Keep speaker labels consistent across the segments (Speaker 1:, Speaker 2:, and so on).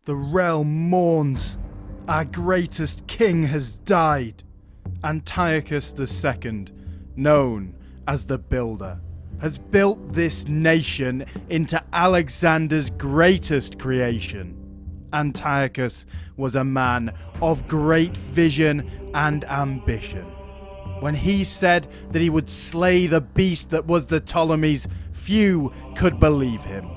Speaker 1: The realm mourns. Our greatest king has died. Antiochus II, known as the Builder, has built this nation into Alexander's greatest creation. Antiochus was a man of great vision and ambition. When he said that he would slay the beast that was the Ptolemies, few could believe him.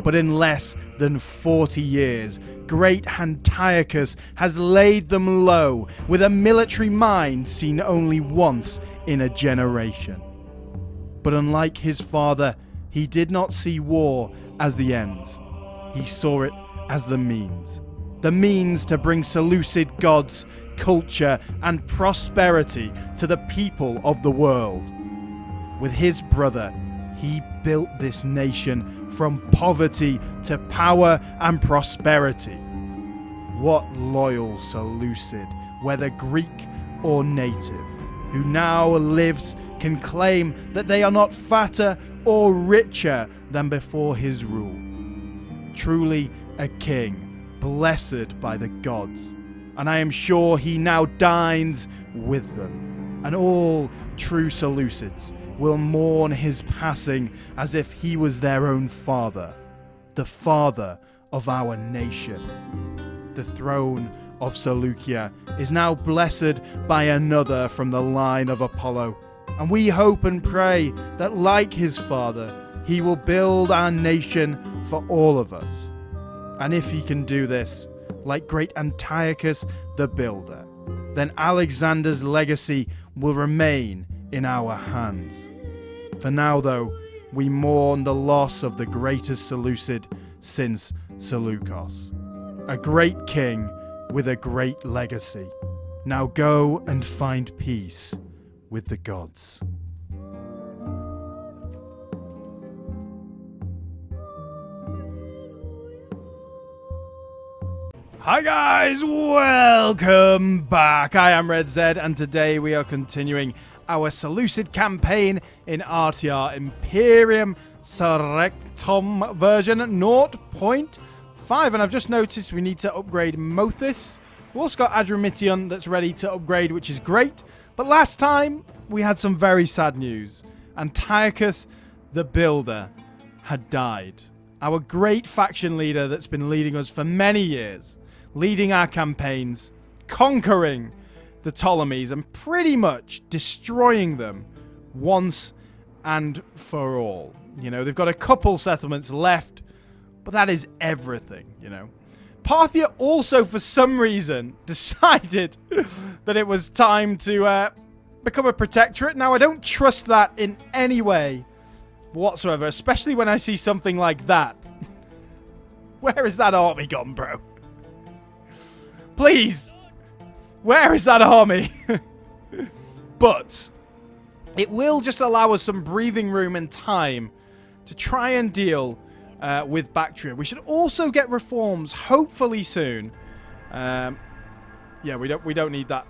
Speaker 1: But in less than 40 years, Great Antiochus has laid them low with a military mind seen only once in a generation. But unlike his father, he did not see war as the ends. He saw it as the means to bring Seleucid gods, culture, and prosperity to the people of the world. With his brother, he built this nation from poverty to power and prosperity. What loyal Seleucid, whether Greek or native, who now lives can claim that they are not fatter or richer than before his rule? Truly a king, blessed by the gods, and I am sure he now dines with them, and all true Seleucids will mourn his passing as if he was their own father, the father of our nation. The throne of Seleucia is now blessed by another from the line of Apollo, and we hope and pray that, like his father, he will build our nation for all of us. And if he can do this, like Great Antiochus the Builder, then Alexander's legacy will remain in our hands. For now, though, we mourn the loss of the greatest Seleucid since Seleucus. A great king with a great legacy. Now go and find peace with the gods. Hi guys, welcome back. I am Red Zed, and today we are continuing our Seleucid campaign in RTR Imperium Surrectum version 0.5, and I've just noticed we need to upgrade Mothis. We've also got Andramachos that's ready to upgrade, which is great. But last time we had some very sad news. Antiochus the Builder had died. Our great faction leader that's been leading us for many years, leading our campaigns, conquering the Ptolemies and pretty much destroying them once and for all. You know, they've got a couple settlements left, but that is everything, you know. Parthia also, for some reason, decided that it was time to become a protectorate. Now, I don't trust that in any way whatsoever, especially when I see something like that. Where is that army gone, bro? Please! Where is that army? But it will just allow us some breathing room and time to try and deal with Baktria. We should also get reforms, hopefully soon. Yeah, we don't need that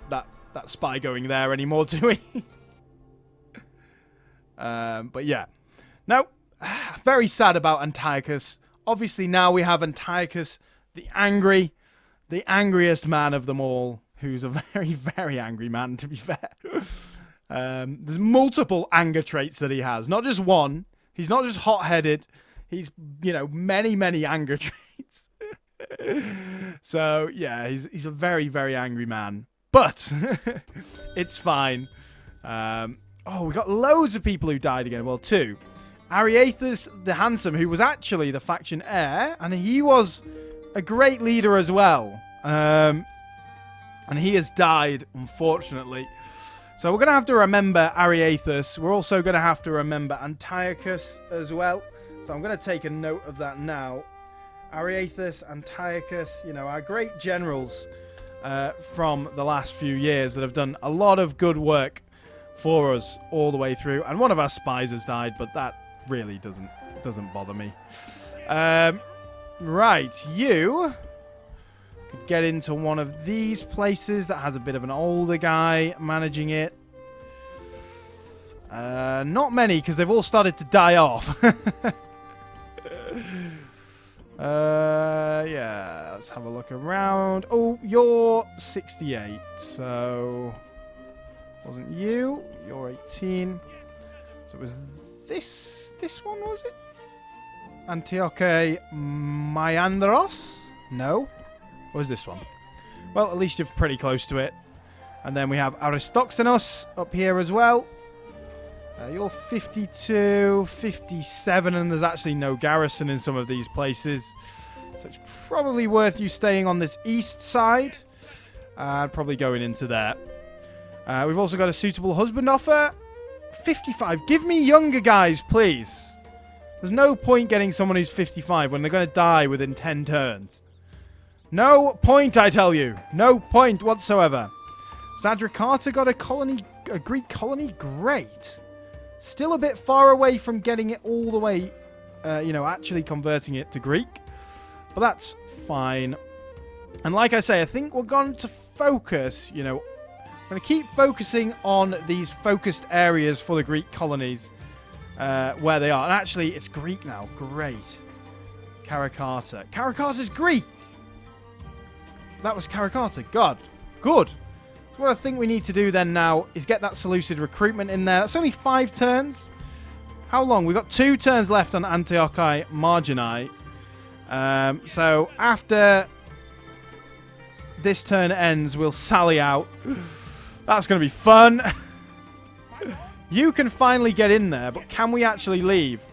Speaker 1: spy going there anymore, do we? But yeah. Now, very sad about Antiochus. Obviously now we have Antiochus the angriest man of them all, who's a very, very angry man, to be fair. There's multiple anger traits that he has. Not just one. He's not just hot-headed. He's, you know, many, many anger traits. So, yeah, he's a very, very angry man. But it's fine. Oh, we got loads of people who died again. Well, two. Areathus the Handsome, who was actually the faction heir, and he was a great leader as well. And he has died, unfortunately. So we're going to have to remember Areathus. We're also going to have to remember Antiochus as well. So I'm going to take a note of that now. Areathus, Antiochus, you know, our great generals from the last few years that have done a lot of good work for us all the way through. And one of our spies has died, but that really doesn't bother me. Right, you could get into one of these places that has a bit of an older guy managing it. Not many, because they've all started to die off. Yeah, let's have a look around. Oh, you're 68, so wasn't you? You're 18. So it was this one, was it? Antioche Myandros? No. What was this one? Well, at least you're pretty close to it. And then we have Aristoxenos up here as well. You're 52, 57, and there's actually no garrison in some of these places. So it's probably worth you staying on this east side. And probably going into there. We've also got a suitable husband offer. 55. Give me younger guys, please. There's no point getting someone who's 55 when they're going to die within 10 turns. No point, I tell you. No point whatsoever. Zadrakata got a colony, a Greek colony? Great. Still a bit far away from getting it all the way, actually converting it to Greek. But that's fine. And like I say, I think we're going to focus, we're going to keep focusing on these focused areas for the Greek colonies where they are. And actually, it's Greek now. Great. Karakata. Karakata's Greek! That was Karakata. God. Good. So what I think we need to do then now is get that Seleucid recruitment in there. That's only 5 turns. How long? We've got 2 turns left on Antiochi Margini. So after this turn ends, we'll sally out. That's going to be fun. You can finally get in there, but can we actually leave?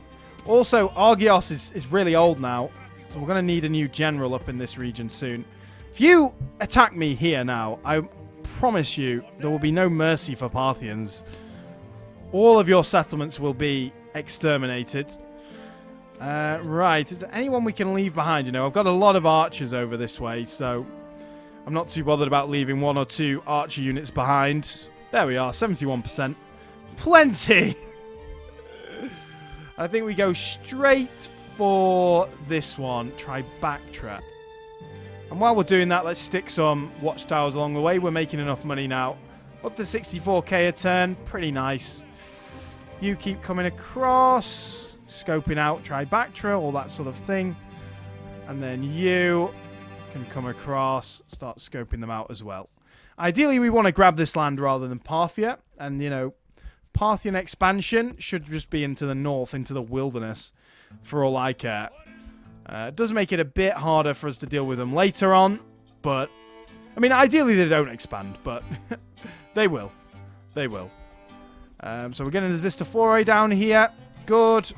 Speaker 1: Also, Argios is really old now, so we're going to need a new general up in this region soon. If you attack me here now, I promise you there will be no mercy for Parthians. All of your settlements will be exterminated. Right, is there anyone we can leave behind? I've got a lot of archers over this way, so I'm not too bothered about leaving 1 or 2 archer units behind. There we are, 71%. Plenty! I think we go straight for this one. Try Baktria. And while we're doing that, let's stick some watchtowers along the way. We're making enough money now. Up to 64k a turn. Pretty nice. You keep coming across. Scoping out, try Baktria, all that sort of thing. And then you can come across, start scoping them out as well. Ideally, we want to grab this land rather than Parthia. And, Parthian expansion should just be into the north, into the wilderness, for all I care. It does make it a bit harder for us to deal with them later on, but, ideally they don't expand, but they will. They will. So we're getting the Zistophore down here. Good.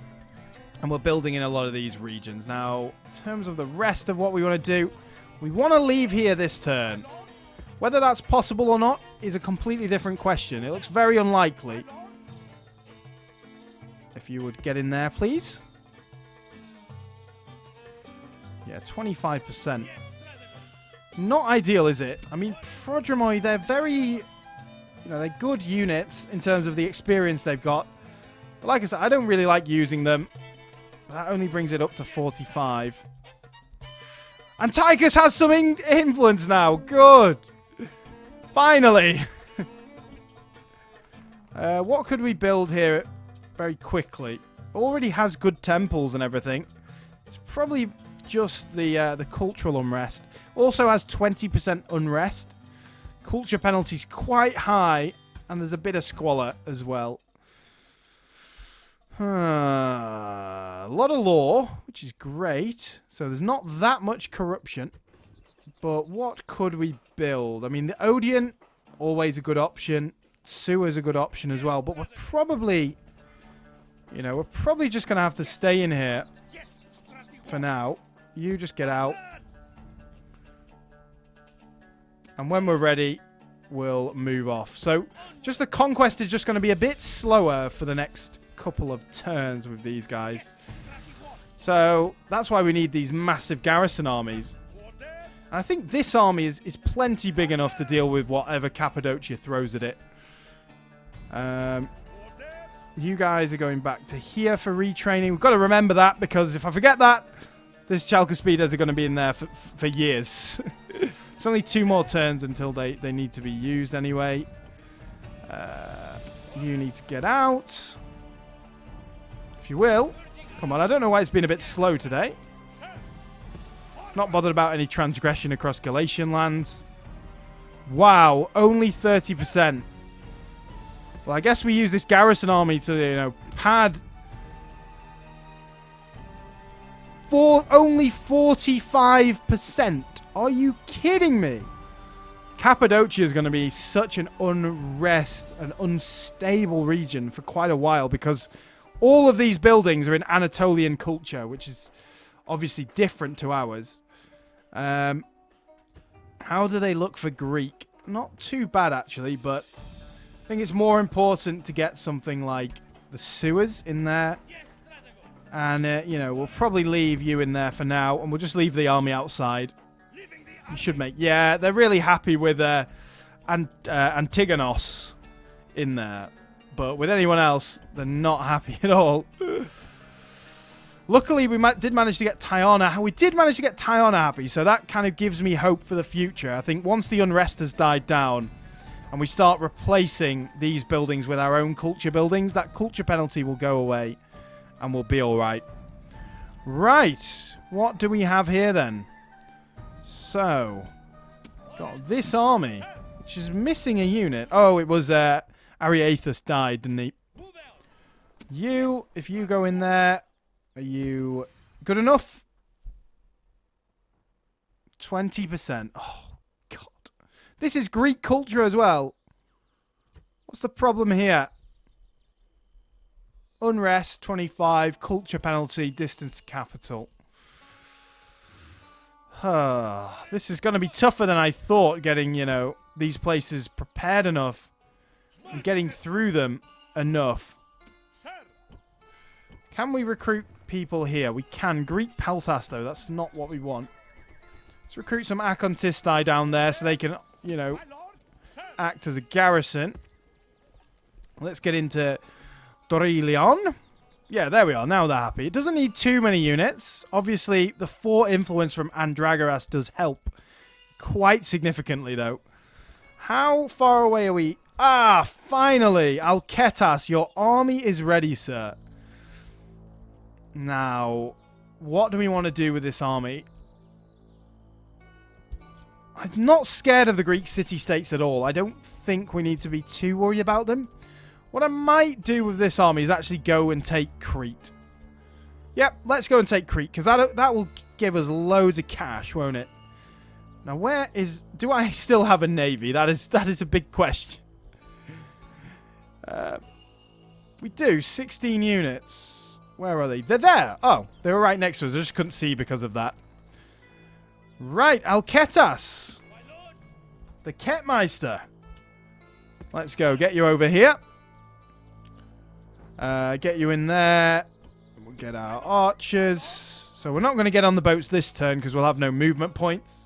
Speaker 1: And we're building in a lot of these regions. Now, in terms of the rest of what we want to do, we want to leave here this turn. Whether that's possible or not is a completely different question. It looks very unlikely. If you would get in there, please. Yeah, 25%. Not ideal, is it? Prodromoi, they're very... they're good units in terms of the experience they've got. But like I said, I don't really like using them. That only brings it up to 45. Antiochus has some influence now. Good. Finally. What could we build here very quickly? Already has good temples and everything. It's probably just the cultural unrest. Also has 20% unrest. Culture penalty's quite high. And there's a bit of squalor as well. A lot of law, which is great. So there's not that much corruption. But what could we build? The Odeon, always a good option. Sewer's a good option as well. But we're probably, we're probably just going to have to stay in here for now. You just get out. And when we're ready, we'll move off. So just the conquest is just going to be a bit slower for the next couple of turns with these guys. So that's why we need these massive garrison armies. And I think this army is plenty big enough to deal with whatever Cappadocia throws at it. You guys are going back to here for retraining. We've got to remember that, because if I forget that, this Chalcospedes are going to be in there for years. It's only 2 more turns until they need to be used anyway. You need to get out. If you will. Come on, I don't know why it's been a bit slow today. Not bothered about any transgression across Galatian lands. Wow, only 30%. Well, I guess we use this garrison army to, you know, pad... only 45%. Are you kidding me? Cappadocia is going to be such an unrest, an unstable region for quite a while because all of these buildings are in Anatolian culture, which is obviously different to ours. How do they look for Greek? Not too bad, actually, but I think it's more important to get something like the sewers in there. And, you know, we'll probably leave you in there for now, and we'll just leave the army outside. You should make... Yeah, they're really happy with Antigonos in there. But with anyone else, they're not happy at all. Luckily, we did manage to get Tyana. We did manage to get Tyana happy, so that kind of gives me hope for the future. I think once the unrest has died down, and we start replacing these buildings with our own culture buildings, that culture penalty will go away. And we'll be alright. Right. What do we have here then? So. Got this army. Which is missing a unit. Oh, it was Ariathus died, didn't he? You, if you go in there, are you good enough? 20%. Oh, God. This is Greek culture as well. What's the problem here? Unrest, 25. Culture penalty, distance to capital. This is going to be tougher than I thought, getting, you know, these places prepared enough. And getting through them enough. Can we recruit people here? We can. Greek Peltas, though. That's not what we want. Let's recruit some Akontistai down there so they can, you know, act as a garrison. Let's get into... Dorilion. Yeah, there we are. Now they're happy. It doesn't need too many units. Obviously, the 4 influence from Andragoras does help quite significantly, though. How far away are we? Ah, finally! Alketas, your army is ready, sir. Now, what do we want to do with this army? I'm not scared of the Greek city-states at all. I don't think we need to be too worried about them. What I might do with this army is actually go and take Crete. Yep, let's go and take Crete, because that will give us loads of cash, won't it? Now, where is... Do I still have a navy? That is a big question. We do. 16 units. Where are they? They're there. Oh, they were right next to us. I just couldn't see because of that. Right, Alketas. The Ketmeister. Let's go. Get you over here. Get you in there. We'll get our archers. So we're not going to get on the boats this turn because we'll have no movement points.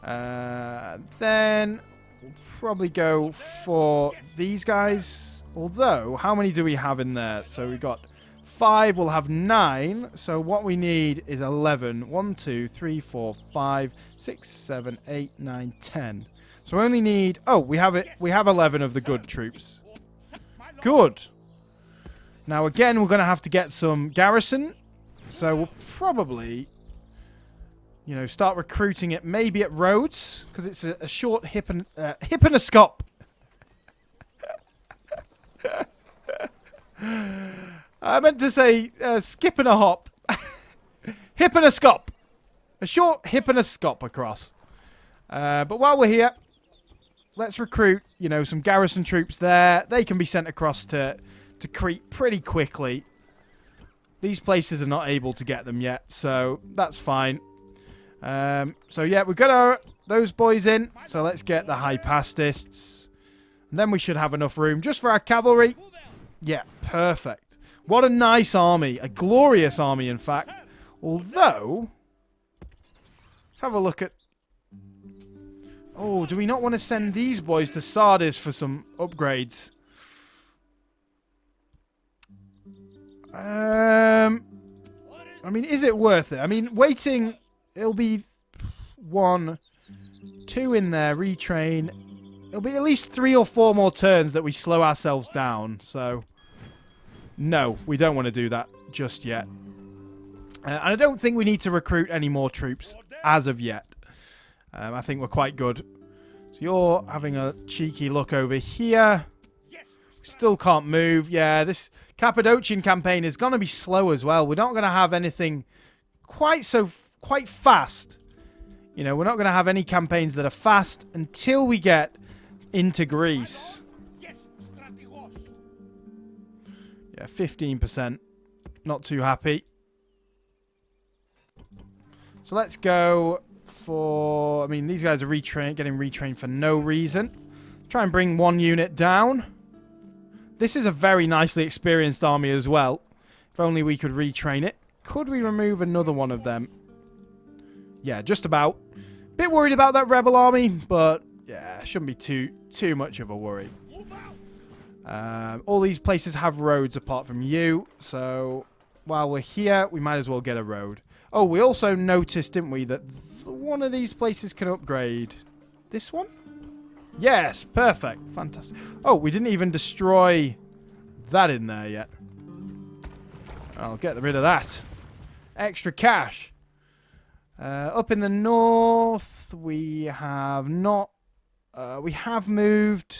Speaker 1: Then we'll probably go for these guys. Although, how many do we have in there? So we've got 5. We'll have 9. So what we need is 11. 1, 2, 3, 4, 5, 6, 7, 8, 9, 10. So we only need... Oh, we have it. We have 11 of the good troops. Good. Now, again, we're going to have to get some garrison. So we'll probably, you know, start recruiting it maybe at Rhodes. Because it's a short hipponoscope. I meant to say skip and a hop. Hipponoscope. A short hipponoscope across. But while we're here, let's recruit, you know, some garrison troops there. They can be sent across to Crete pretty quickly. These places are not able to get them yet, so that's fine. So yeah, we've got those boys in. So let's get the Hypastists. And then we should have enough room just for our cavalry. Yeah, perfect. What a nice army. A glorious army, in fact. Although, let's have a look at... Oh, do we not want to send these boys to Sardis for some upgrades? I mean, is it worth it? I mean, waiting, it'll be 1, 2 in there, retrain. It'll be at least 3 or 4 more turns that we slow ourselves down. So, no, we don't want to do that just yet. And I don't think we need to recruit any more troops as of yet. I think we're quite good. So you're having a cheeky look over here. We still can't move. Yeah, this Cappadocian campaign is going to be slow as well. We're not going to have anything quite fast. You know, we're not going to have any campaigns that are fast until we get into Greece. Yeah, 15%. Not too happy. So let's go for... I mean, these guys are getting retrained for no reason. Try and bring one unit down. This is a very nicely experienced army as well. If only we could retrain it. Could we remove another one of them? Yeah, just about. Bit worried about that rebel army, but yeah, shouldn't be too much of a worry. All these places have roads apart from you, so while we're here, we might as well get a road. Oh, we also noticed, didn't we, that one of these places can upgrade. This one? Yes, perfect. Fantastic. Oh, we didn't even destroy that in there yet. I'll get rid of that. Extra cash. Up in the north, we have not... we have moved...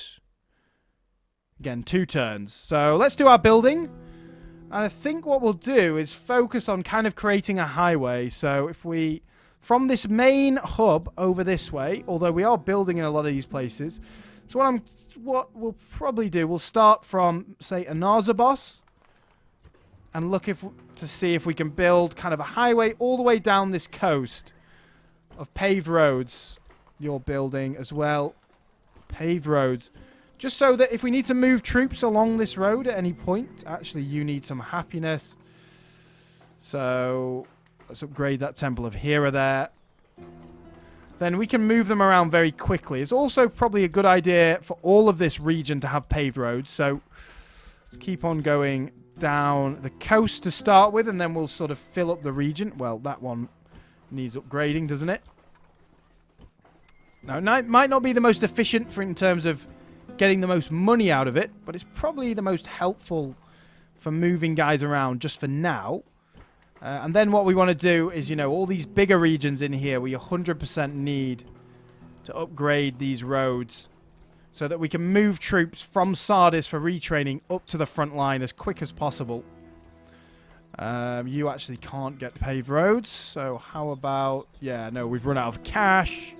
Speaker 1: Again, 2 turns. So let's do our building. And I think what we'll do is focus on kind of creating a highway. So if we... From this main hub over this way, although we are building in a lot of these places. So what we'll probably do, we'll start from, say, Anarzabos. And look to see if we can build kind of a highway all the way down this coast of paved roads. You're building as well. Paved roads. Just so that if we need to move troops along this road at any point, actually you need some happiness. So let's upgrade that Temple of Hera there. Then we can move them around very quickly. It's also probably a good idea for all of this region to have paved roads. So let's keep on going down the coast to start with, and then we'll sort of fill up the region. Well, that one needs upgrading, doesn't it? Now, it might not be the most efficient in terms of getting the most money out of it, but it's probably the most helpful for moving guys around just for now. And then what we want to do is, you know, all these bigger regions in here, we 100% need to upgrade these roads so that we can move troops from Sardis for retraining up to the front line as quick as possible. You actually can't get paved roads, so how about... Yeah, no, we've run out of cash.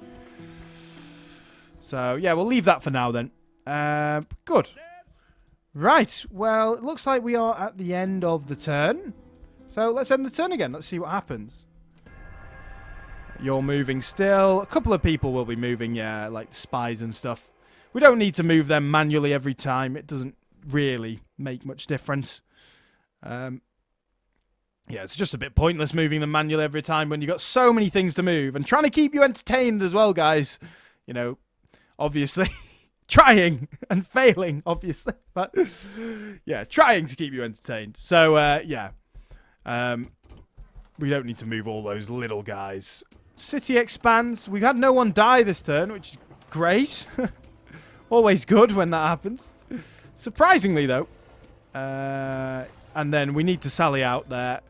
Speaker 1: So, yeah, we'll leave that for now then. Good. Right, well, it looks like we are at the end of the turn. So let's end the turn again. Let's see what happens. You're moving still. A couple of people will be moving, yeah, like spies and stuff. We don't need to move them manually every time. It doesn't really make much difference. Yeah, it's just a bit pointless moving them manually every time when you've got so many things to move. And trying to keep you entertained as well, guys. You know, obviously... Trying and failing, obviously. But, yeah, trying to keep you entertained. So, yeah. We don't need to move all those little guys. City expands. We've had no one die this turn, which is great. Always good when that happens. Surprisingly, though. And then we need to sally out there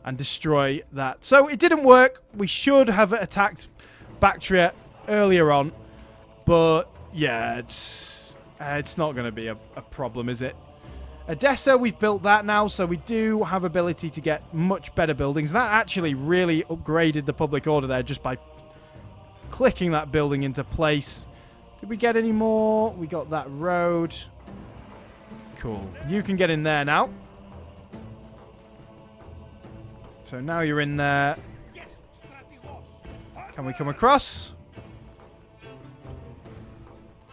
Speaker 1: and destroy that. So it didn't work. We should have attacked Baktria earlier on. But, yeah, it's not going to be a problem, is it? Edessa, we've built that now, so we do have ability to get much better buildings. That actually really upgraded the public order there just by clicking that building into place. Did we get any more? We got that road. Cool. You can get in there now. So now you're in there. Can we come across?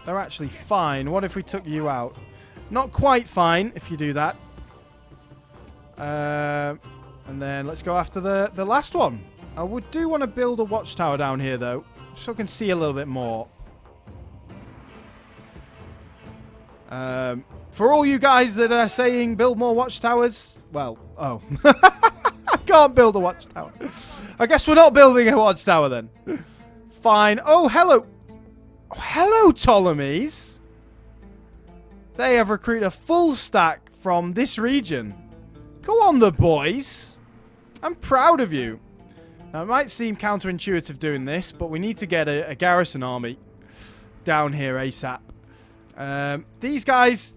Speaker 1: They're actually fine. What if we took you out? Not quite fine if you do that. And then let's go after the last one. I do want to build a watchtower down here, though, so I can see a little bit more. For all you guys that are saying build more watchtowers, well, oh. I can't build a watchtower. I guess we're not building a watchtower then. Fine. Oh, hello. Oh, hello, Ptolemies. They have recruited a full stack from this region. Go on, the boys. I'm proud of you. Now, it might seem counterintuitive doing this, but we need to get a garrison army down here ASAP. These guys,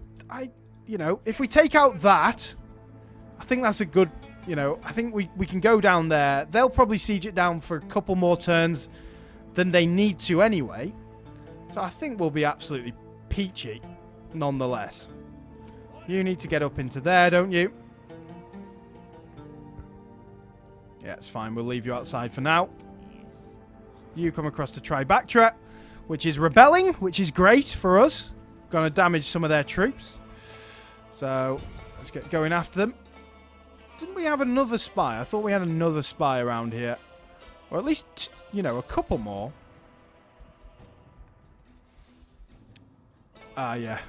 Speaker 1: if we take out that, I think that's a good, I think we can go down there. They'll probably siege it down for a couple more turns than they need to anyway. So I think we'll be absolutely peachy, nonetheless. You need to get up into there, don't you? Yeah, it's fine. We'll leave you outside for now. You come across to try Baktria, which is rebelling, which is great for us. Going to damage some of their troops. So, let's get going after them. Didn't we have another spy? I thought we had another spy around here. Or at least, a couple more. Ah, yeah.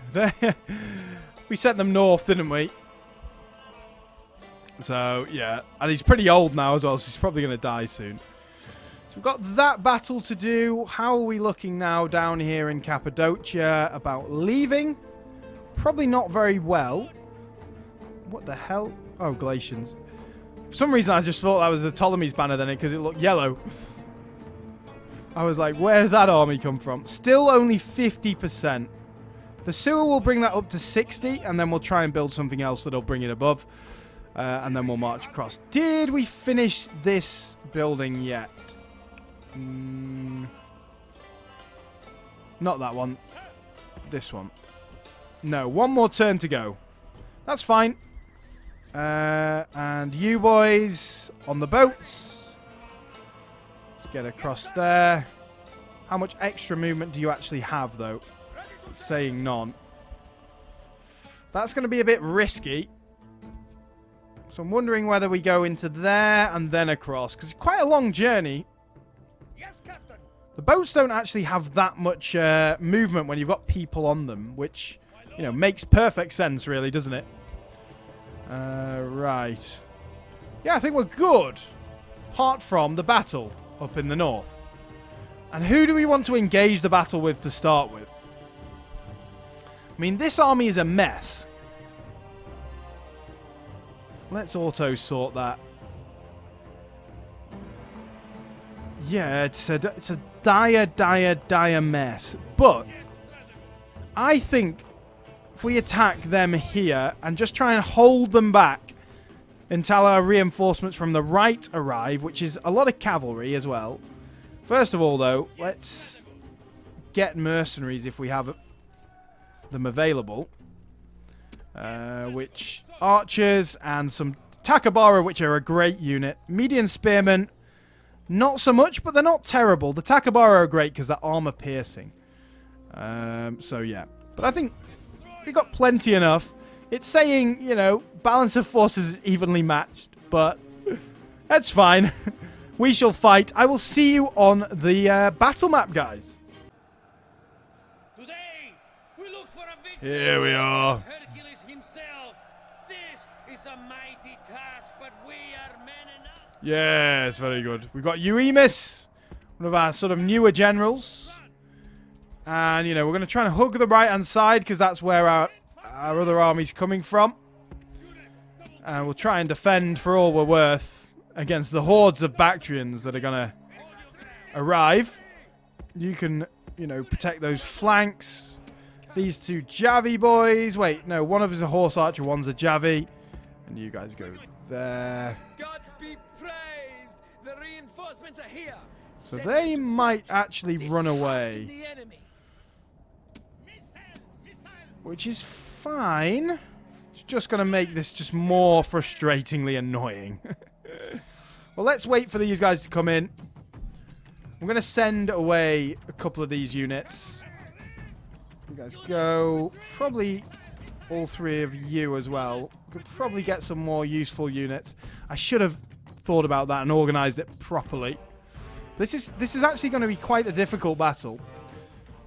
Speaker 1: We sent them north, didn't we? So, yeah. And he's pretty old now as well, so he's probably going to die soon. So we've got that battle to do. How are we looking now down here in Cappadocia about leaving? Probably not very well. What the hell? Oh, Galatians. For some reason, I just thought that was the Ptolemies banner then, because it looked yellow. I was like, where's that army come from? Still only 50%. The sewer will bring that up to 60, and then we'll try and build something else that'll bring it above. And then we'll march across. Did we finish this building yet? Not that one. This one. No, one more turn to go. That's fine. And you boys on the boats. Let's get across there. How much extra movement do you actually have, though? Saying none. That's going to be a bit risky. So I'm wondering whether we go into there and then across. Because it's quite a long journey. Yes, Captain. The boats don't actually have that much movement when you've got people on them. Which, makes perfect sense, really, doesn't it? Right. Yeah, I think we're good. Apart from the battle up in the north. And who do we want to engage the battle with to start with? I mean, this army is a mess. Let's auto-sort that. Yeah, it's a dire mess. But I think if we attack them here and just try and hold them back until our reinforcements from the right arrive, which is a lot of cavalry as well. First of all, though, let's get mercenaries if we have them available. Which archers and some Takabara, which are a great unit. Median spearmen, not so much, but they're not terrible. The Takabara are great because they're armor piercing. So yeah, but I think we got plenty enough. It's saying, balance of forces is evenly matched, but that's fine. We shall fight. I will see you on the battle map, guys.
Speaker 2: Today, we look for a victory.
Speaker 1: Here we are.
Speaker 2: Hercules himself. This is a mighty task, but we are men enough.
Speaker 1: Yes, very good. We've got Euemis, one of our sort of newer generals. And, we're going to try and hug the right-hand side because that's where our other army's coming from. And we'll try and defend for all we're worth against the hordes of Bactrians that are going to arrive. You can, protect those flanks. These two Javi boys. Wait, no, one of us is a horse archer, one's a Javi. And you guys go there.
Speaker 3: God be praised. The reinforcements are here.
Speaker 1: So they might actually run away. Which is fine. It's just going to make this just more frustratingly annoying. Well, let's wait for these guys to come in. I'm going to send away a couple of these units. You guys go. Probably all three of you as well. Could probably get some more useful units. I should have thought about that and organized it properly. This is actually going to be quite a difficult battle.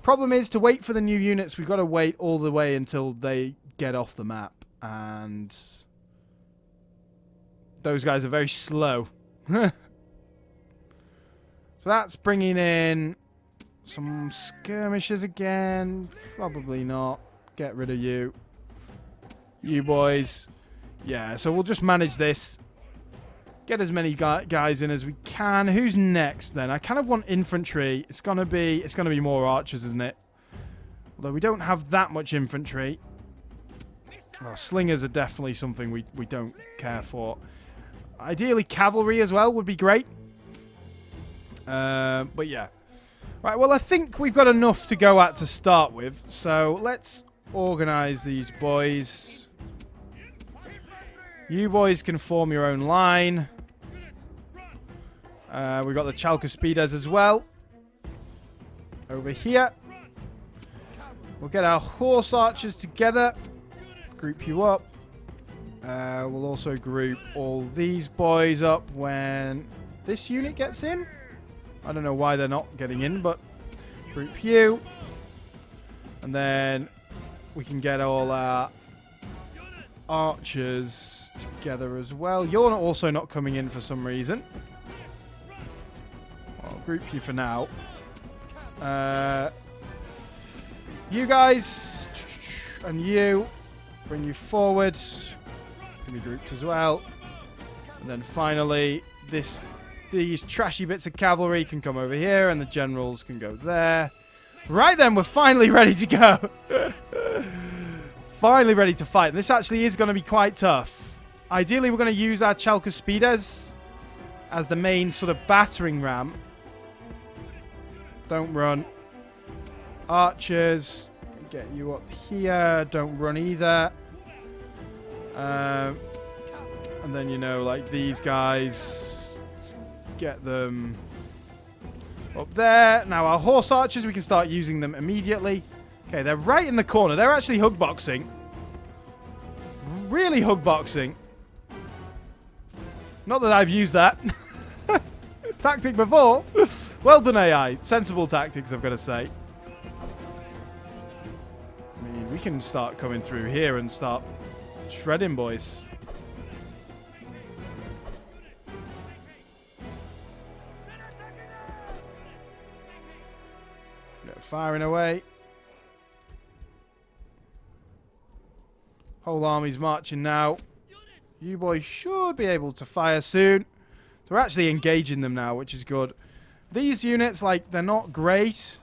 Speaker 1: Problem is, to wait for the new units, we've got to wait all the way until they get off the map. And those guys are very slow. So that's bringing in some skirmishers again. Probably not. Get rid of you. You boys. Yeah, so we'll just manage this. Get as many guys in as we can. Who's next then? I kind of want infantry. It's gonna be more archers, isn't it? Although we don't have that much infantry. Well, slingers are definitely something we don't care for. Ideally, cavalry as well would be great. But yeah. Right, well, I think we've got enough to go at to start with. So let's organize these boys. You boys can form your own line. We've got the Chalcospides as well. Over here. We'll get our horse archers together. Group you up. We'll also group all these boys up when this unit gets in. I don't know why they're not getting in, but group you. And then we can get all our archers together as well. You're also not coming in for some reason. I'll group you for now. You guys and you, bring you forward. Can be grouped as well. And then finally, these trashy bits of cavalry can come over here, and the generals can go there. Right then, we're finally ready to go. Finally ready to fight. And this actually is going to be quite tough. Ideally, we're going to use our Chalcospides as the main sort of battering ram. Don't run. Archers, get you up here. Don't run either. And then, you know, like these guys, let's get them up there. Now, our horse archers, we can start using them immediately. Okay, they're right in the corner. They're actually hug boxing. Really hug boxing. Not that I've used that tactic before. Well done, AI. Sensible tactics, I've got to say. I mean, we can start coming through here and start shredding, boys. Firing away. Whole army's marching now. You boys should be able to fire soon. So we're actually engaging them now, which is good. These units, like, they're not great.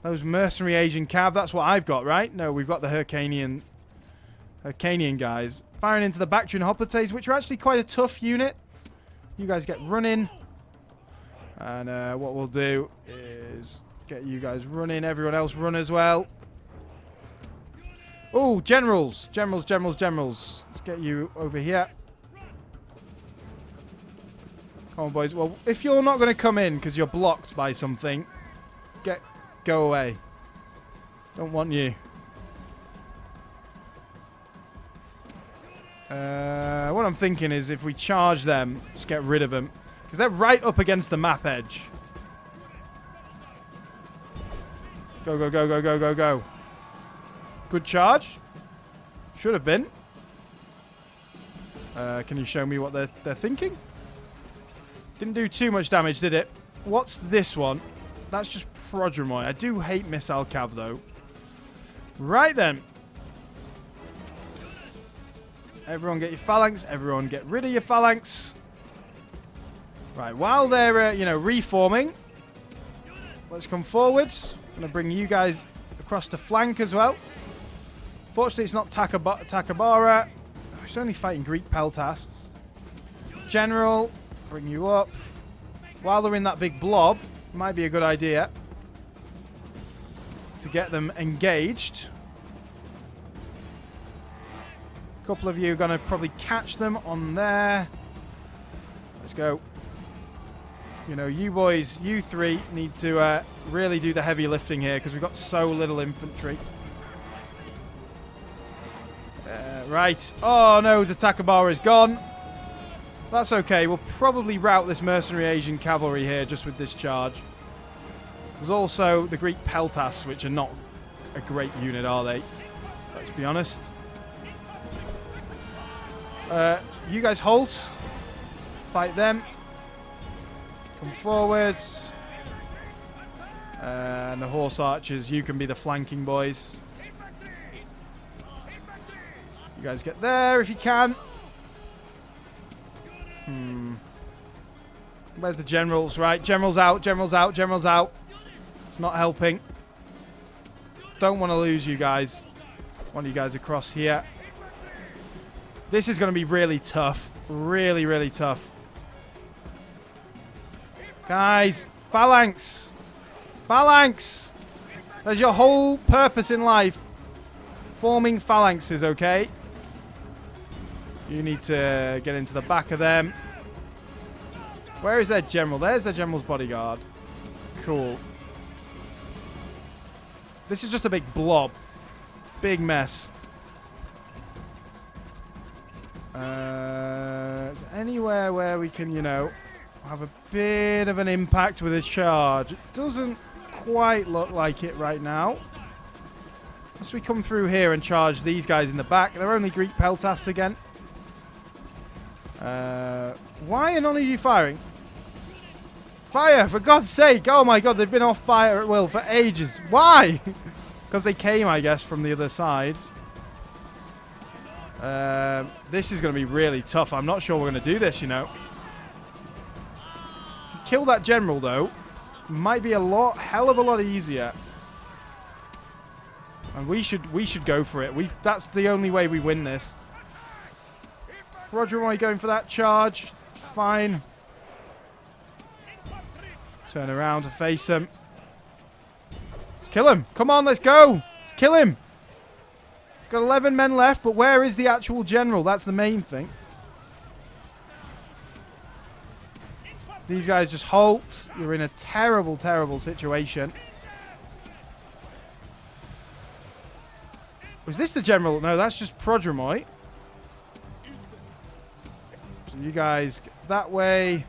Speaker 1: Those mercenary Asian cav, that's what I've got, right? No, we've got the Hyrcanian guys. Firing into the Bactrian hoplites, which are actually quite a tough unit. You guys get running. And what we'll do is get you guys running. Everyone else run as well. Oh, generals. Generals. Let's get you over here. Come on, boys. Well, if you're not going to come in because you're blocked by something, go away. Don't want you. What I'm thinking is if we charge them, just get rid of them. Because they're right up against the map edge. Go. Good charge. Should have been. Can you show me what they're thinking? Didn't do too much damage, did it? What's this one? That's just Prodromoy. I do hate missile cav, though. Right then. Everyone get your phalanx. Everyone get rid of your phalanx. Right, while they're, reforming, let's come forward. I'm going to bring you guys across the flank as well. Fortunately, it's not Takabara. He's only fighting Greek peltasts. General, bring you up. While they're in that big blob, might be a good idea to get them engaged. A couple of you are going to probably catch them on there. Let's go. You boys, you three need to really do the heavy lifting here because we've got so little infantry. Right. Oh, no, the Takabara is gone. That's okay. We'll probably rout this mercenary Asian cavalry here just with this charge. There's also the Greek peltasts, which are not a great unit, are they? Let's be honest. You guys halt. Fight them. Come forward. And the horse archers, you can be the flanking boys. You guys get there if you can. Where's the generals? Right, generals out, generals out, generals out. It's not helping. Don't want to lose you guys. Want you guys across here. This is going to be really tough. Really, really tough. Guys, phalanx. Phalanx. There's your whole purpose in life. Forming phalanxes, okay? You need to get into the back of them. Where is their general? There's their general's bodyguard. Cool. This is just a big blob. Big mess. Is there anywhere where we can, you know, have a bit of an impact with a charge? It doesn't quite look like it right now. Unless we come through here and charge these guys in the back. They're only Greek peltasts again. Why are none of you firing? Fire, for God's sake. Oh my God, they've been off fire at will for ages. Why? Because they came, I guess, from the other side. This is going to be really tough. I'm not sure we're going to do this, you know. Kill that general, though. Might be a hell of a lot easier. And we should go for it. That's the only way we win this. Roger, am I going for that charge? Fine. Turn around to face him. Let's kill him. Come on, let's go. Let's kill him. He's got 11 men left, but where is the actual general? That's the main thing. These guys just halt. You're in a terrible, terrible situation. Was this the general? No, that's just Prodromoy. So you guys get that way.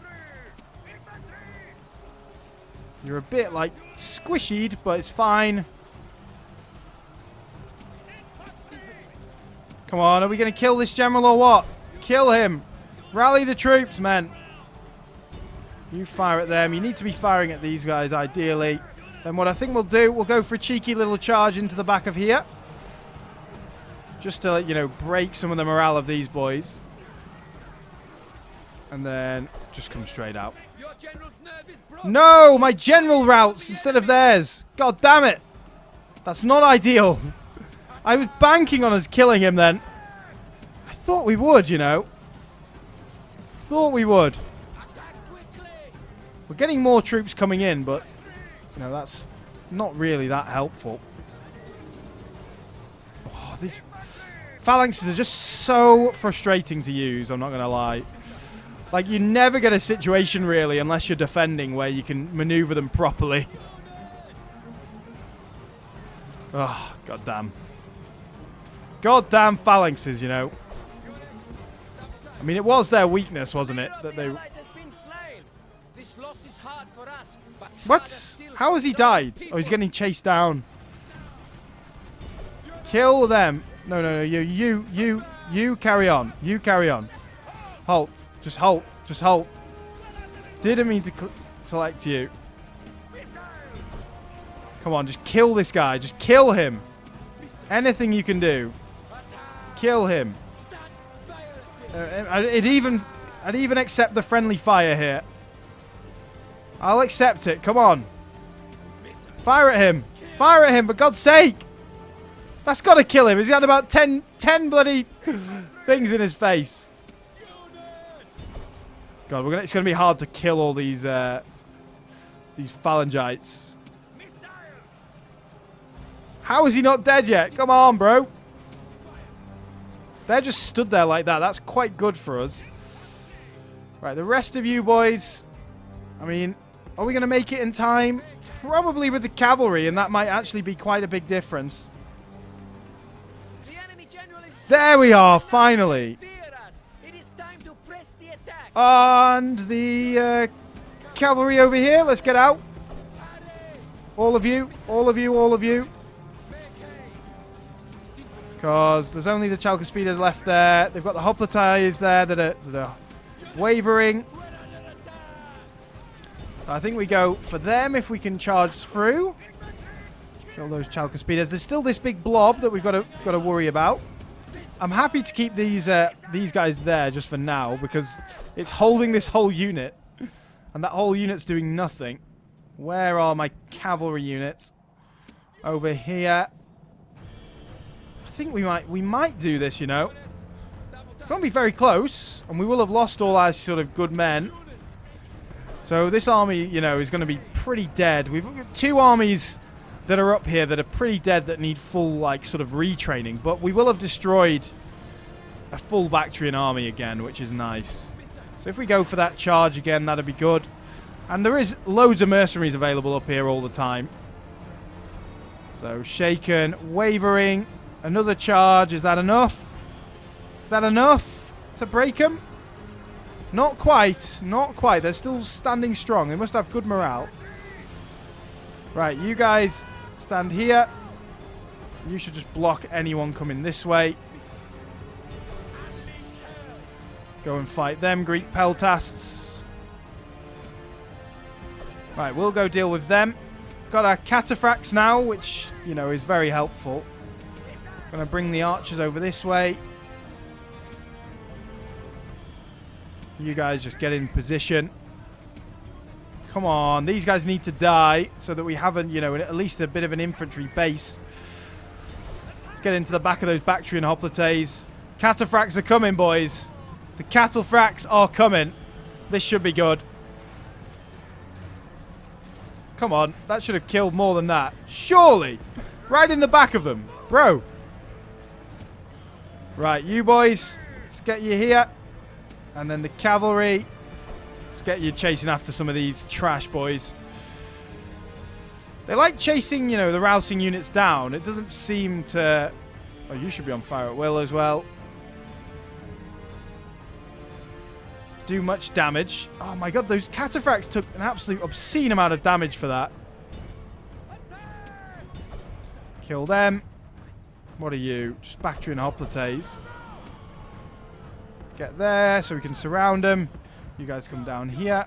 Speaker 1: You're a bit, like, squishied, but it's fine. Come on, are we going to kill this general or what? Kill him. Rally the troops, men. You fire at them. You need to be firing at these guys, ideally. Then what I think we'll do, we'll go for a cheeky little charge into the back of here. Just to, you know, break some of the morale of these boys. And then just come straight out.
Speaker 3: Your general's nerve is broken.
Speaker 1: No, my general routes instead of theirs. God damn it. That's not ideal. I was banking on us killing him then. I thought we would, you know. Thought we would. We're getting more troops coming in, but, you know, that's not really that helpful. Oh, these phalanxes are just so frustrating to use, I'm not going to lie. Like, you never get a situation, really, unless you're defending, where you can maneuver them properly. Oh, goddamn. Goddamn phalanxes, you know. I mean, it was their weakness, wasn't it? That they... What? How has he died? Oh, he's getting chased down. Kill them. No, no, no. You carry on. You carry on. Halt. Just halt. Just halt. Didn't mean to select you. Come on, just kill this guy. Just kill him. Anything you can do. Kill him. I'd even accept the friendly fire here. I'll accept it. Come on. Fire at him. Fire at him, for God's sake. That's got to kill him. He's got about 10 bloody things in his face. God, it's going to be hard to kill all these phalangites. How is he not dead yet? Come on, bro. They're just stood there like that. That's quite good for us. Right, the rest of you boys. I mean, are we going to make it in time? Probably with the cavalry, and that might actually be quite a big difference. There we are, finally. And the cavalry over here. Let's get out. All of you, all of you, all of you. Because there's only the Chalcospiders left there. They've got the hoplites there that are wavering. I think we go for them if we can charge through. Kill those Chalcospiders. There's still this big blob that we've got to worry about. I'm happy to keep these guys there just for now because it's holding this whole unit. And that whole unit's doing nothing. Where are my cavalry units? Over here. I think we might do this, you know. It's going to be very close. And we will have lost all our sort of good men. So this army, you know, is going to be pretty dead. We've got 2 armies that are up here that are pretty dead that need full, like, sort of retraining. But we will have destroyed a full Bactrian army again, which is nice. So if we go for that charge again, that'd be good. And there is loads of mercenaries available up here all the time. So shaken, wavering, another charge. Is that enough? Is that enough to break them? Not quite. Not quite. They're still standing strong. They must have good morale. Right, you guys stand here. You should just block anyone coming this way. Go and fight them, Greek peltasts. Right, we'll go deal with them. Got our cataphracts now, which, you know, is very helpful. Gonna bring the archers over this way. You guys just get in position. Come on, these guys need to die so that we have, you know, at least a bit of an infantry base. Let's get into the back of those Bactrian hoplites. Cataphracts are coming, boys. The cataphracts are coming. This should be good. Come on, that should have killed more than that. Surely! Right in the back of them. Bro. Right, you boys. Let's get you here. And then the cavalry. Let's get you chasing after some of these trash boys. They like chasing, you know, the routing units down. It doesn't seem to... Oh, you should be on fire at will as well. Do much damage. Oh my god, those cataphracts took an absolute obscene amount of damage for that. Kill them. What are you? Just Bactrian hoplites. Get there so we can surround them. You guys come down here.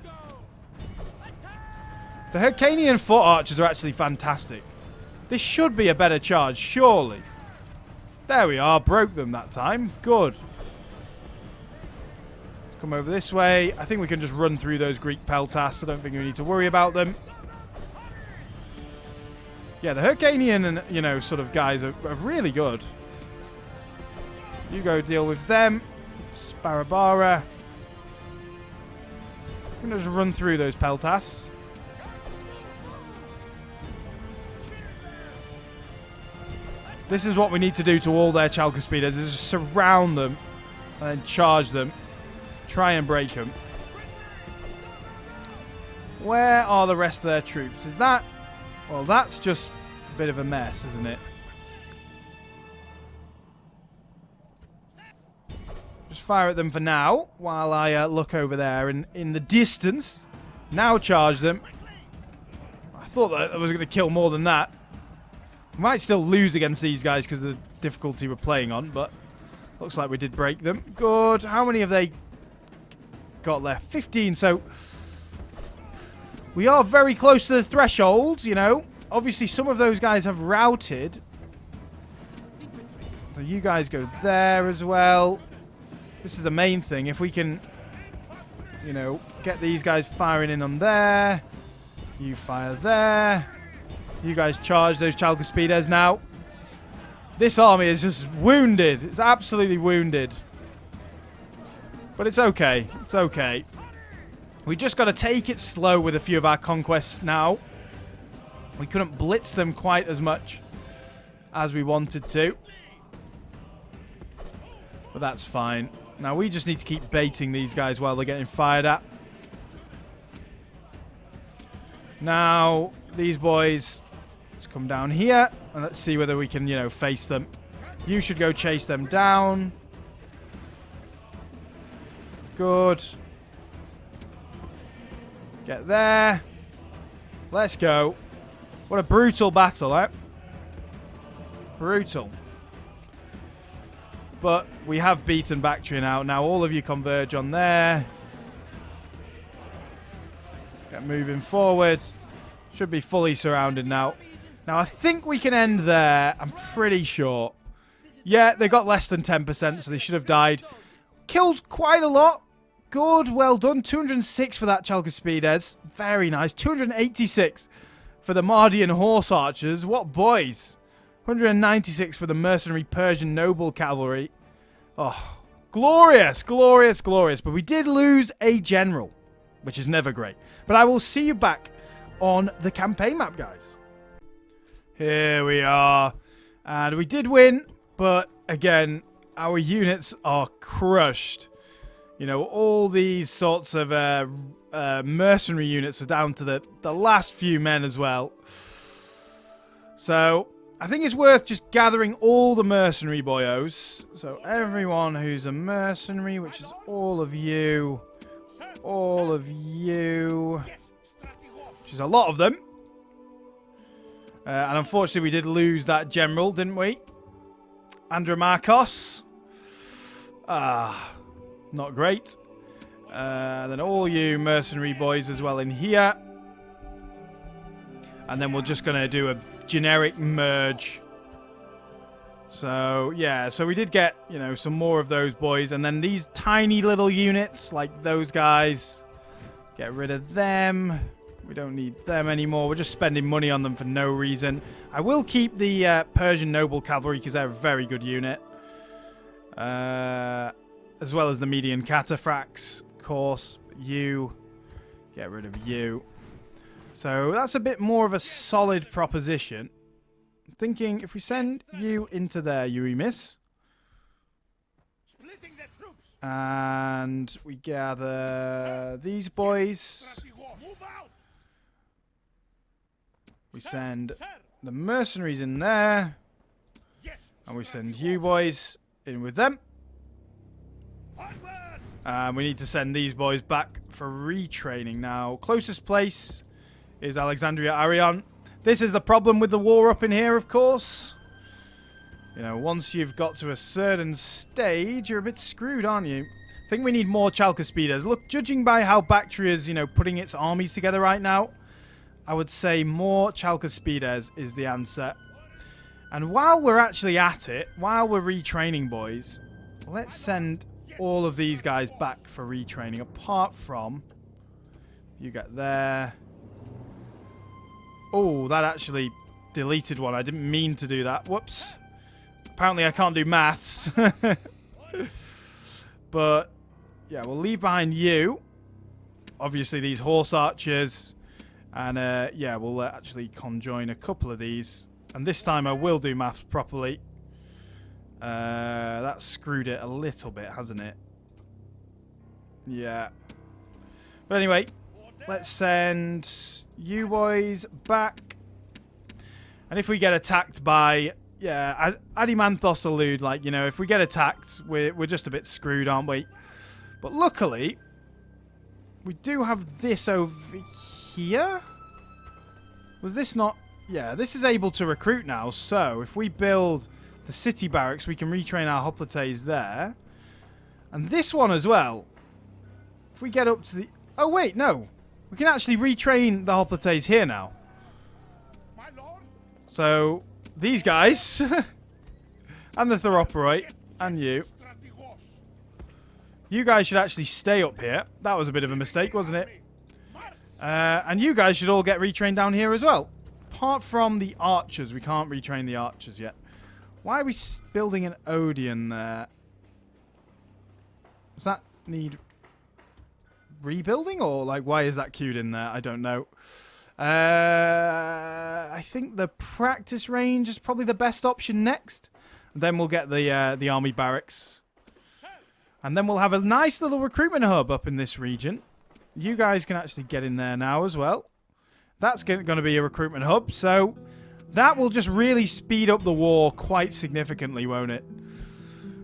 Speaker 1: The Hyrcanian foot archers are actually fantastic. This should be a better charge, surely. There we are. Broke them that time. Good. Come over this way. I think we can just run through those Greek peltasts. I don't think we need to worry about them. Yeah, the Hyrcanian and, you know, sort of guys are really good. You go deal with them. Sparabara. I'm going to just run through those peltasts. This is what we need to do to all their Chalcospeders, is just surround them and then charge them. Try and break them. Where are the rest of their troops? Is that... Well, that's just a bit of a mess, isn't it? Just fire at them for now, while I look over there and in the distance. Now charge them. I thought that I was going to kill more than that. We might still lose against these guys because of the difficulty we're playing on, but looks like we did break them. Good. How many have they got left? 15, so we are very close to the threshold, you know. Obviously, some of those guys have routed. So you guys go there as well. This is the main thing. If we can, you know, get these guys firing in on there. You fire there. You guys charge those Chalcospeders now. This army is just wounded. It's absolutely wounded. But it's okay. It's okay. We just got to take it slow with a few of our conquests now. We couldn't blitz them quite as much as we wanted to. But that's fine. Now we just need to keep baiting these guys while they're getting fired at. Now, these boys, let's come down here and let's see whether we can, you know, face them. You should go chase them down. Good. Get there. Let's go. What a brutal battle, eh? Brutal. But we have beaten Baktria now. Now all of you converge on there. Get moving forward. Should be fully surrounded now. Now I think we can end there. I'm pretty sure. Yeah, they got less than 10%, so they should have died. Killed quite a lot. good. Well done. 206 for that Chalcispides. Very nice. 286 for the Mardian horse archers. What boys. 196 for the mercenary Persian noble cavalry. Oh, glorious, glorious, glorious. But we did lose a general, which is never great. But I will see you back on the campaign map, guys. Here we are. And we did win, but again, our units are crushed. You know, all these sorts of mercenary units are down to the last few men as well. So, I think it's worth just gathering all the mercenary boyos. So, everyone who's a mercenary, which is all of you, which is a lot of them. And unfortunately, we did lose that general, didn't we? Andramachos. Not great. Then all you mercenary boys as well in here. And then we're just going to do a generic merge. So, yeah. So we did get, you know, some more of those boys. And then these tiny little units, like those guys. Get rid of them. We don't need them anymore. We're just spending money on them for no reason. I will keep the Persian noble cavalry because they're a very good unit. As well as the Median cataphracts, of course. You. Get rid of you. So that's a bit more of a solid proposition. I'm thinking if we send you into there, you miss. And we gather these boys. We send the mercenaries in there. And we send you boys in with them. We need to send these boys back for retraining. Now, closest place is Alexandria Arion. This is the problem with the war up in here, of course. You know, once you've got to a certain stage, you're a bit screwed, aren't you? I think we need more Chalcispides. Look, judging by how Bactria's, you know, putting its armies together right now, I would say more Chalcispides is the answer. And while we're actually at it, while we're retraining, boys, let's send all of these guys back for retraining, apart from... You get there. Oh, that actually deleted one. I didn't mean to do that. Whoops. Apparently I can't do maths. But, yeah, we'll leave behind you. Obviously, these horse archers... And, yeah, we'll actually conjoin a couple of these. And this time I will do maths properly. That screwed it a little bit, hasn't it? Yeah. But anyway, let's send you boys back. And if we get attacked by... Yeah, Adimanthos allude, like, you know, if we get attacked, we're just a bit screwed, aren't we? But luckily, we do have this over here. Was this not... Yeah, this is able to recruit now, so if we build the city barracks, we can retrain our hoplites there. And this one as well. If we get up to the... Oh, wait, no. We can actually retrain the hoplites here now. So, these guys, and the Theroporoi, and you. You guys should actually stay up here. That was a bit of a mistake, wasn't it? And you guys should all get retrained down here as well. Apart from the archers. We can't retrain the archers yet. Why are we building an Odeon there? Does that need rebuilding? Or, like, why is that queued in there? I don't know. I think the practice range is probably the best option next. Then we'll get the army barracks. And then we'll have a nice little recruitment hub up in this region. You guys can actually get in there now as well. That's going to be a recruitment hub. So that will just really speed up the war quite significantly, won't it?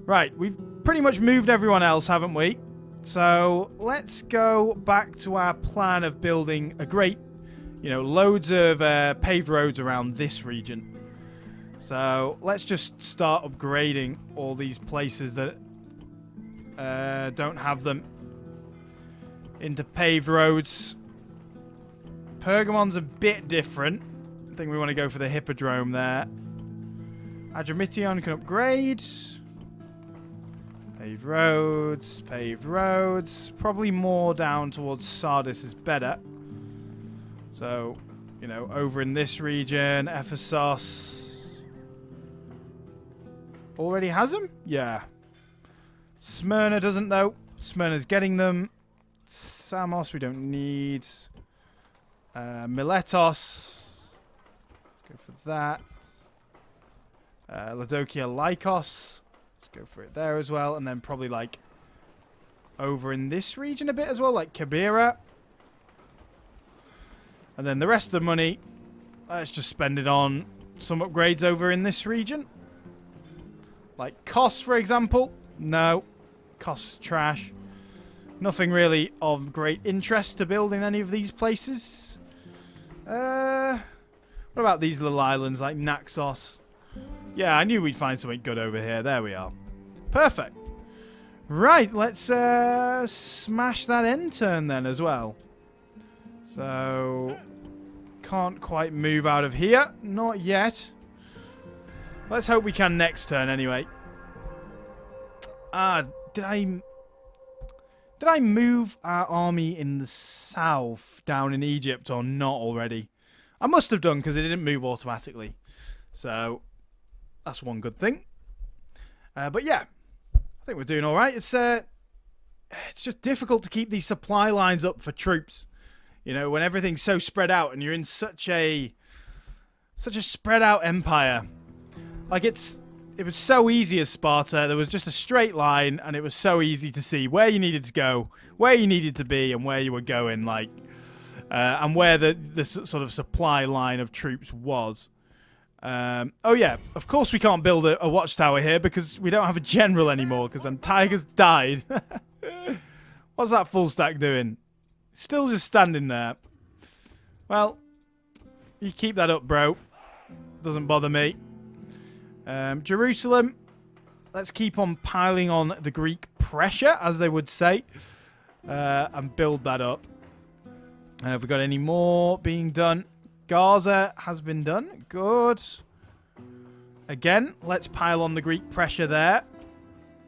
Speaker 1: Right, we've pretty much moved everyone else, haven't we? So let's go back to our plan of building a great, you know, loads of paved roads around this region. So let's just start upgrading all these places that don't have them into paved roads. Pergamon's a bit different. I think we want to go for the Hippodrome there. Adramyttion can upgrade. Paved roads, paved roads. Probably more down towards Sardis is better. So, you know, over in this region, Ephesus already has them? Yeah. Smyrna doesn't, though. Smyrna's getting them. Samos we don't need. Miletos. Let's go for that. Laodicea Lycos. Let's go for it there as well. And then probably like over in this region a bit as well, like Kibera. And then the rest of the money, let's just spend it on some upgrades over in this region. Like Kos, for example. No. Kos is trash. Nothing really of great interest to build in any of these places. What about these little islands like Naxos? Yeah, I knew we'd find something good over here. There we are. Perfect. Right, let's smash that end turn then as well. So, can't quite move out of here. Not yet. Let's hope we can next turn anyway. Did I move our army in the south down in Egypt or not already? I must have done because it didn't move automatically. So, that's one good thing. But yeah, I think we're doing all right. It's just difficult to keep these supply lines up for troops. You know, when everything's so spread out and you're in such a spread out empire. Like it was so easy as Sparta. There was just a straight line and it was so easy to see where you needed to go, where you needed to be and where you were going, like and where the sort of supply line of troops was. Oh yeah, of course we can't build a watchtower here because we don't have a general anymore because Antiochus died. What's that full stack doing? Still just standing there. Well, you keep that up, bro. Doesn't bother me. Jerusalem. Let's keep on piling on the Greek pressure, as they would say, and build that up. Have we got any more being done? Gaza has been done. Good. Again, let's pile on the Greek pressure there.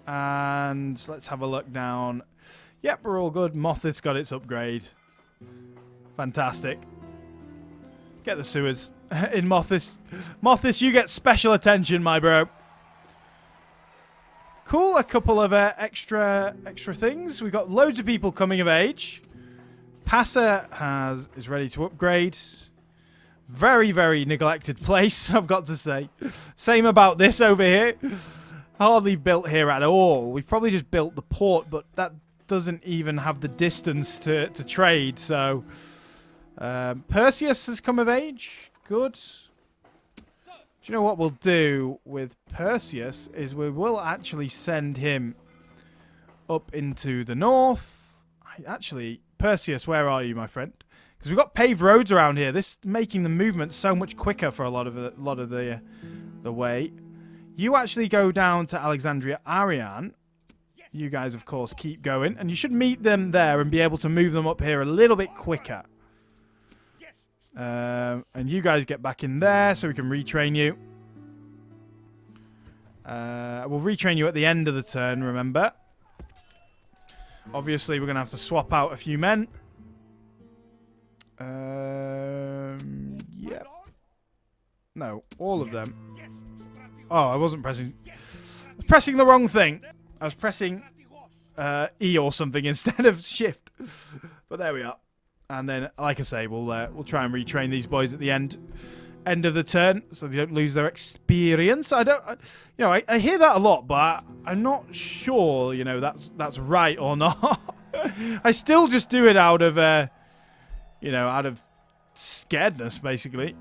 Speaker 1: And let's have a look down. Yep, we're all good. Mothith's got its upgrade. Fantastic. Get the sewers in Mothis. Mothis, you get special attention, my bro. Cool, a couple of extra things. We've got loads of people coming of age. Passa is ready to upgrade. Very, very neglected place, I've got to say. Same about this over here. Hardly built here at all. We've probably just built the port, but that doesn't even have the distance to trade, so... Perseus has come of age. Good. Do you know what we'll do with Perseus is we will actually send him up into the north. Actually, Perseus, where are you, my friend? Because we've got paved roads around here. This is making the movement so much quicker for a lot of the way. You actually go down to Alexandria Arian. You guys, of course, keep going. And you should meet them there and be able to move them up here a little bit quicker. And you guys get back in there so we can retrain you. We'll retrain you at the end of the turn, remember. Obviously, we're going to have to swap out a few men. Yeah. No, all of them. Oh, I wasn't pressing... I was pressing the wrong thing. I was pressing E or something instead of Shift. But there we are. And then, like I say, we'll try and retrain these boys at the end of the turn, so they don't lose their experience. I hear that a lot, but I'm not sure, that's right or not. I still just do it out of, out of scaredness, basically.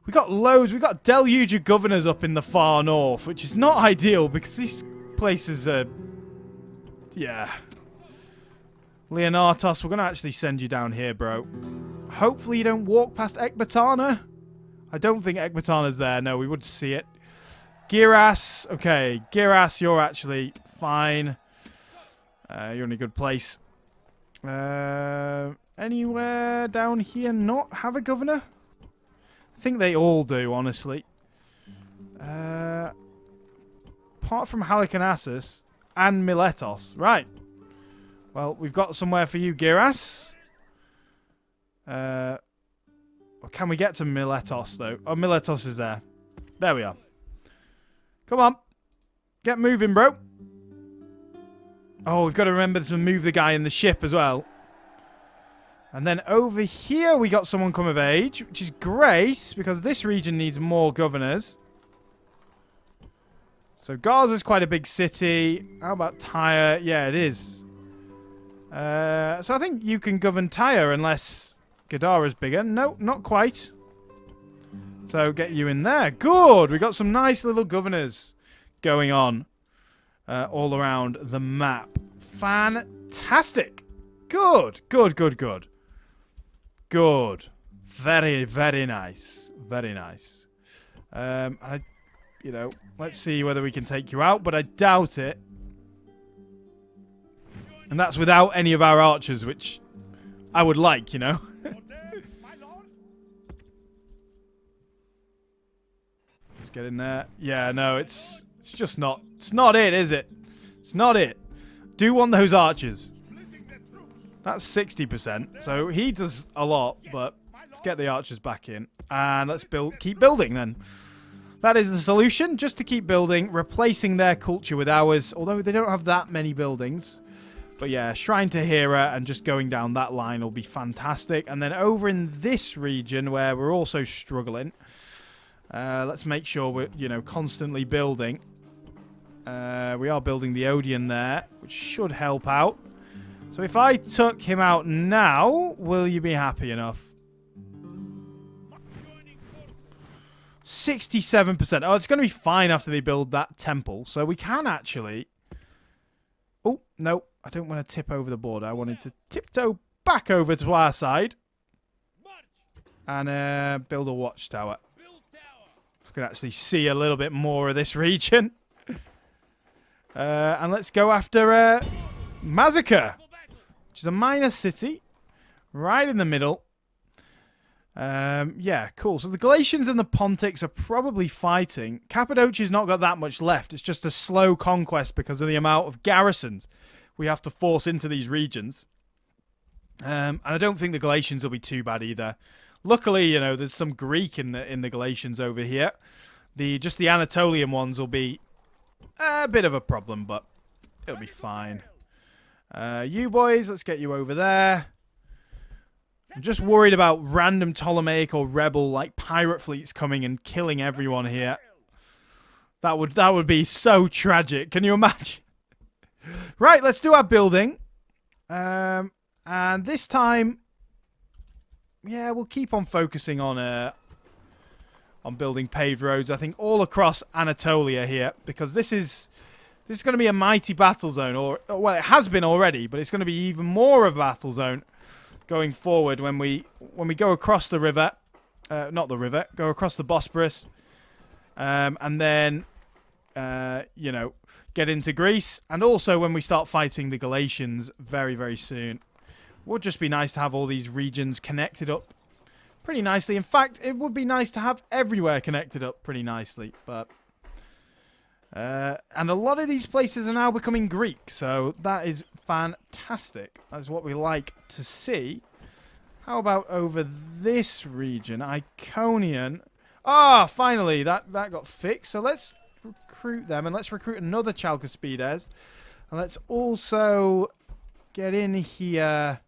Speaker 1: We got loads. We got deluge of governors up in the far north, which is not ideal because these places are... Yeah. Leonatos, we're going to actually send you down here, bro. Hopefully you don't walk past Ecbatana. I don't think Ecbatana's there. No, we would see it. Giras. Okay, Giras, you're actually fine. You're in a good place. Anywhere down here not have a governor? I think they all do, honestly. Apart from Halicarnassus and Miletos. Right. Well, we've got somewhere for you, Giras. Well, can we get to Miletos, though? Oh, Miletos is there. There we are. Come on. Get moving, bro. Oh, we've got to remember to move the guy in the ship as well. And then over here we got someone come of age, which is great, because this region needs more governors. So Gaza's quite a big city. How about Tyre? Yeah, it is. So I think you can govern Tyre unless Gadara's bigger. No, not quite. So get you in there. Good. We got some nice little governors going on all around the map. Fantastic. Good. Good, good, good. Good. Very, very nice. Very nice. You know, let's see whether we can take you out, but I doubt it. And that's without any of our archers, which I would like, you know. Let's get in there. Yeah, no, it's just not. It's not it, is it? It's not it. Do want those archers. That's 60%. So he does a lot, but let's get the archers back in. And let's keep building then. That is the solution, just to keep building, replacing their culture with ours, although they don't have that many buildings. But yeah, Shrine to Hera and just going down that line will be fantastic. And then over in this region where we're also struggling, let's make sure we're, you know, constantly building. We are building the Odeon there, which should help out. So if I took him out now, will you be happy enough? 67%. Oh, it's going to be fine after they build that temple. So we can actually... Oh, no. I don't want to tip over the border. I wanted to tiptoe back over to our side. And build a watchtower. I can actually see a little bit more of this region. And let's go after Massacre, which is a minor city. Right in the middle. Yeah, cool. So the Galatians and the Pontics are probably fighting. Cappadocia's not got that much left. It's just a slow conquest because of the amount of garrisons we have to force into these regions. And I don't think the Galatians will be too bad either. Luckily, you know, there's some Greek in the Galatians over here. Just the Anatolian ones will be a bit of a problem, but it'll be fine. You boys, let's get you over there. I'm just worried about random Ptolemaic or rebel like pirate fleets coming and killing everyone here. That would be so tragic. Can you imagine? Right, let's do our building. And this time, yeah, we'll keep on focusing on building paved roads. I think all across Anatolia here, because this is going to be a mighty battle zone, or well, it has been already, but it's going to be even more of a battle zone going forward when we go across the river, not the river, go across the Bosporus, and then you know, get into Greece, and also when we start fighting the Galatians very, very soon. Would just be nice to have all these regions connected up pretty nicely. In fact, it would be nice to have everywhere connected up pretty nicely, but and a lot of these places are now becoming Greek, so that is fantastic. That's what we like to see. How about over this region, Iconian? Ah, finally, that got fixed. So let's recruit them, and let's recruit another Chalcaspides, and let's also get in here.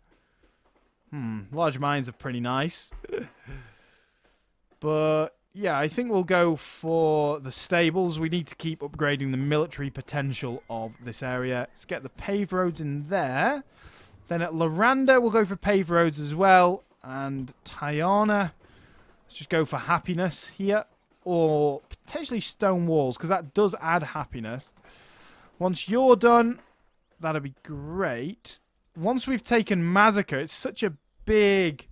Speaker 1: Large mines are pretty nice. But yeah, I think we'll go for the stables. We need to keep upgrading the military potential of this area. Let's get the paved roads in there. Then at Loranda, we'll go for paved roads as well. And Tyana, let's just go for happiness here. Or potentially stone walls, because that does add happiness. Once you're done, that'll be great. Once we've taken Massacre, it's such a big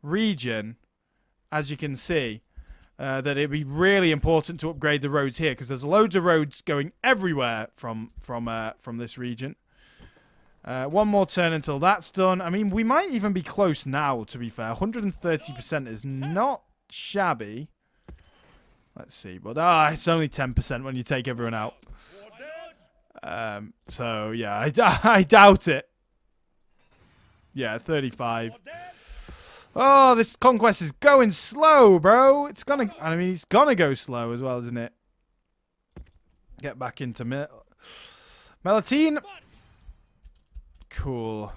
Speaker 1: region, as you can see, that it'd be really important to upgrade the roads here, because there's loads of roads going everywhere from this region. One more turn until that's done. I mean, we might even be close now, to be fair. 130% is not shabby. Let's see. But it's only 10% when you take everyone out. So, yeah, I doubt it. Yeah, 35. Oh, this conquest is going slow, bro. It's gonna... I mean, it's gonna go slow as well, isn't it? Get back into Melitene. Cool.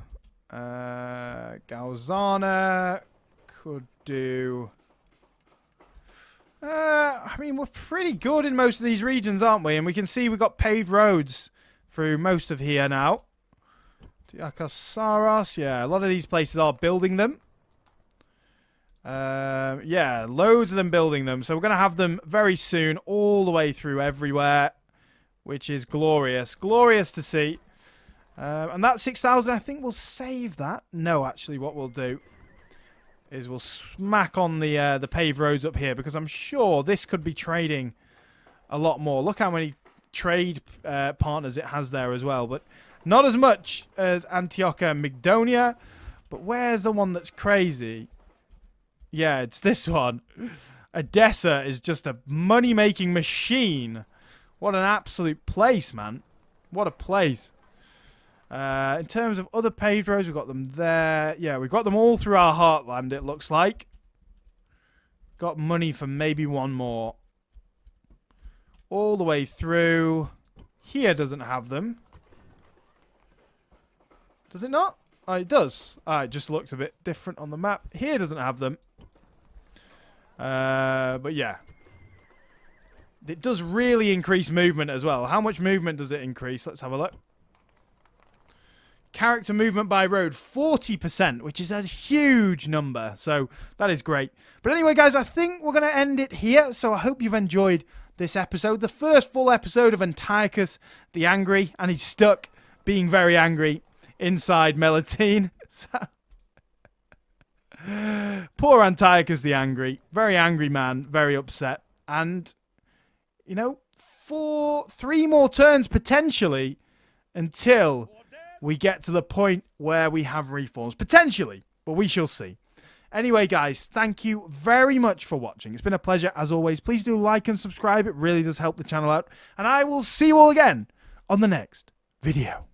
Speaker 1: Galzana could do... I mean, we're pretty good in most of these regions, aren't we? And we can see we've got paved roads through most of here now. Diakasaros, yeah, a lot of these places are building them. Yeah, loads of them building them. So we're going to have them very soon all the way through everywhere, which is glorious. Glorious to see. And that 6,000, I think we'll save that. No, actually, what we'll do is we'll smack on the paved roads up here, because I'm sure this could be trading a lot more. Look how many trade partners it has there as well, but not as much as Antiochia and Mygdonia. But where's the one that's crazy? Yeah, it's this one. Edessa is just a money-making machine. What an absolute place, man. What a place. In terms of other paved roads, we've got them there. Yeah, we've got them all through our heartland, it looks like. Got money for maybe one more. All the way through. Here doesn't have them. Does it not? Oh, it does. It just looks a bit different on the map. Here doesn't have them. But yeah. It does really increase movement as well. How much movement does it increase? Let's have a look. Character movement by road, 40%, which is a huge number. So that is great. But anyway, guys, I think we're going to end it here. So I hope you've enjoyed this episode. The first full episode of Antiochus the Angry. And he's stuck being very angry inside Melitene. Poor Antiochus the Angry. Very angry man. Very upset. And, you know, 3 more turns potentially until we get to the point where we have reforms. Potentially, but we shall see. Anyway, guys, thank you very much for watching. It's been a pleasure, as always. Please do like and subscribe. It really does help the channel out. And I will see you all again on the next video.